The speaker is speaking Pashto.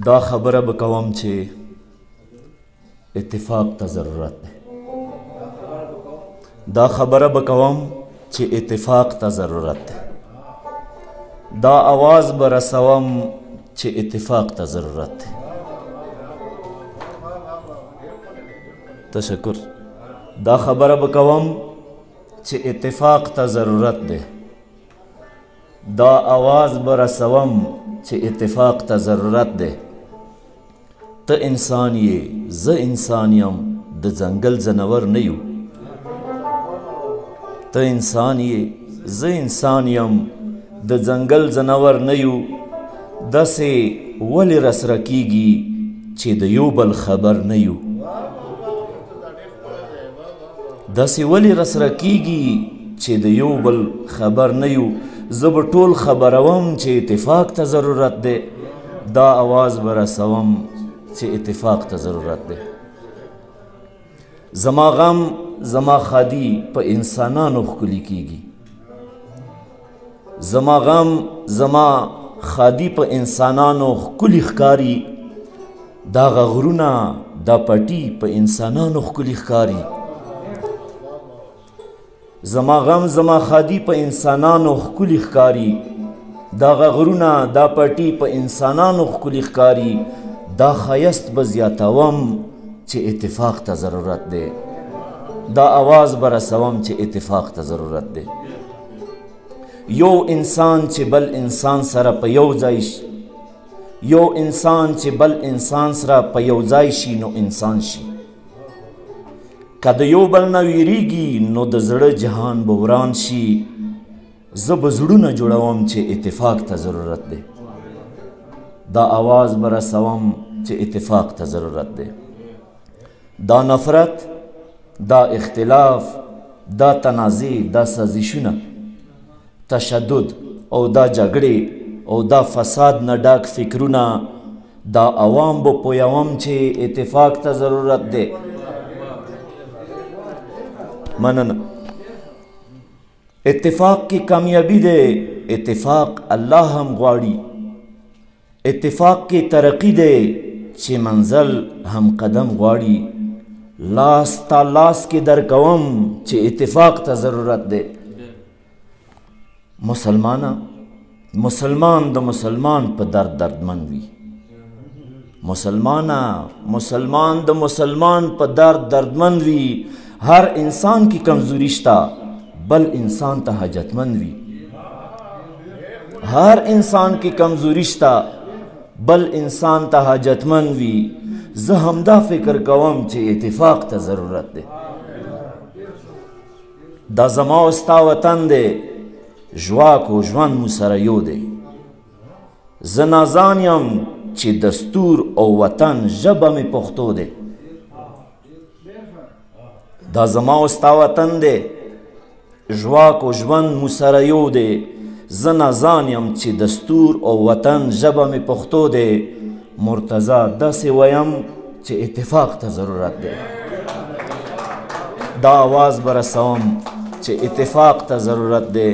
دا خبره به کوم چې اتفاق ته ضرورت دی. دا خبره به کوم چې اتفاق ته ضرورت دی. دا آواز به رسوم چې اتفاق ته ضرورت دی. تشکر. دا خبره به کوم چې اتفاق ته ضرورت دی. دا آواز به رسوم چې اتفاق ته ضرورت دی. ته انسان یې، زه انسان یم، د ځنګل ځناور نه یو. ته انسان یې، زه انسان یم، د ځنګل ځناور نه یو. داسې ولې راسره کېږي چې د یو بل خبر نه یو. داسې ولې راسره کېږي چې د یو بل خبر نه یو. زه به ټول خبروم چې اتفاق ته ضرورت دی. دا آواز به رسوم چې اتفاق ته ضرورت دی. زما غم زما خادي په انسانانو ښکلي کېږي. زما غم زما خادي په انسانانو ښکلي ښکاري. دا غرونه دا پټي په انسانانو ښکلي ښکاري. زما غم زما خادي په انسانانو ښکلي ښکاري. دا غرونه دا پټي په انسانانو ښکلي ښکاري. دا ښایست به زیاتوم چې اتفاق ته ضرورت دی. دا آواز به رسوم چې اتفاق ته ضرورت دی. یو انسان چې بل انسان سره په یو ځای شي، یو انسان چې بل انسان سره په یو ځای شي نو انسان شي. که د یو بل نه ویریږي نو د زړه جهان به وران شي. زه به زړونه جوړوم چې اتفاق ته ضرورت دی. دا آواز به رسوم چې اتفاق ته ضرورت دی. دا نفرت، دا اختلاف، دا تنازع، دا سازشونه، تشدد او دا جګړې او دا فساد نه ډک فکرونه، دا عوام به پویوم چې اتفاق ته ضرورت دی. مننه. اتفاق کی کامیابی دے، اتفاق اللہ هم غواړي. اتفاق کی ترقی دے چې منزل هم قدم غواړي. لاس تا لاس کې درکوم چې اتفاق ته ضرورت دی. مسلمان د مسلمان په درد دردمن وي. مسلمان د مسلمان په درد دردمن وي. ہر انسان کی کمزوری شتا بل انسان ته حاجتمند وي. ہر انسان کی کمزوری شتا بل انسان ته حاجتمند وي. زه همدا فکر کوم چې اتفاق ته ضرورت دی. دا زما او ستا وطن دی، ژواک او ژوند مو سره یو دی. زه نازان یم چې دستور او وطن ژبه مې پښتو دی. دا زما او ستا وطن دی، ژواک او ژوند مو سره یو دی. زه نازان یم چې دستور او وطن ژبه مې پښتو دی. مرتضی داسې ویم چې اتفاق ته ضرورت دی. دا آواز به رسوم چې اتفاق ته ضرورت دی.